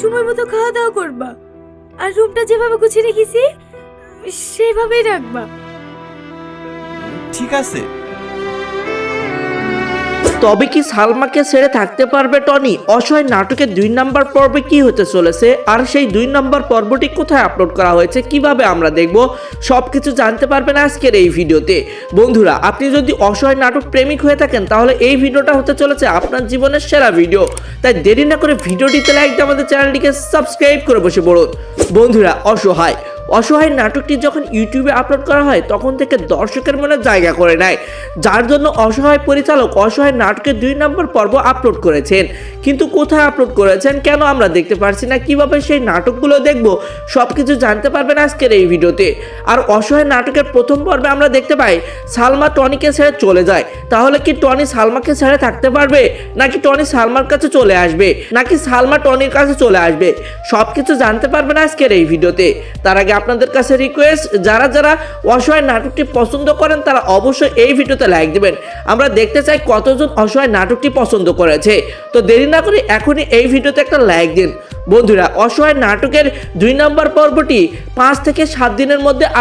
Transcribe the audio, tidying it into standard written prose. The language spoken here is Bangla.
সময় মতো খাওয়া দাওয়া করবা, আর রুমটা যেভাবে গুছিয়ে রেখেছি সেভাবেই রাখবা। ঠিক আছে। তবে কি সালমাকে ছেড়ে থাকতে পারবে টনি? অসহায় নাটকের 2 নম্বর পর্বে কি হতে চলেছে, আর সেই 2 নম্বর পর্বটি কোথায় আপলোড করা হয়েছে, কিভাবে আমরা দেখব, সবকিছু জানতে পারবেন আজকের এই ভিডিওতে। বন্ধুরা, আপনি যদি অসহায় নাটক প্রেমিক হয়ে থাকেন তাহলে এই ভিডিওটা হতে চলেছে আপনার জীবনের সেরা ভিডিও। তাই দেরি না করে ভিডিওটিতে লাইক দিয়ে আমাদের চ্যানেলটিকে সাবস্ক্রাইব করে বসে পড়ুন। বন্ধুরা, অসহায় নাটকটি যখন ইউটিউবে আপলোড করা হয় তখন থেকে দর্শকের মনে জায়গা করে নেয়, যার জন্য অসহায় পরিচালক অসহায় নাটকের 2 নম্বর পর্ব আপলোড করেছেন। কিন্তু কোথায় আপলোড করেছেন, কেন আমরা দেখতে পারছি না, কিভাবে সেই নাটকগুলো দেখব, সবকিছু জানতে পারবেন আজকের এই ভিডিওতে। আর অসহায় নাটকের প্রথম পর্বে আমরা দেখতে পাই সালমা টনিকে ছেড়ে চলে যায়। তাহলে কি টনি সালমাকে ছেড়ে থাকতে পারবে, নাকি টনি সালমার কাছে চলে আসবে, নাকি সালমা টনির কাছে চলে আসবে, সবকিছু জানতে পারবেন আজকের এই ভিডিওতে। তার আগে আপনাদের কাছে রিকোয়েস্ট, যারা যারা অসহায় নাটকটি পছন্দ করেন তারা অবশ্যই এই ভিডিওতে লাইক দিবেন। আমরা দেখতে চাই কতজন অসহায় নাটকটি পছন্দ করেছে। তো দেরি না করে এখনই এই ভিডিওতে একটা লাইক দিন। বন্ধুরা, অসহায় নাটকের 2 নম্বর পর্বটি 5 থেকে 7 দিনের মধ্যে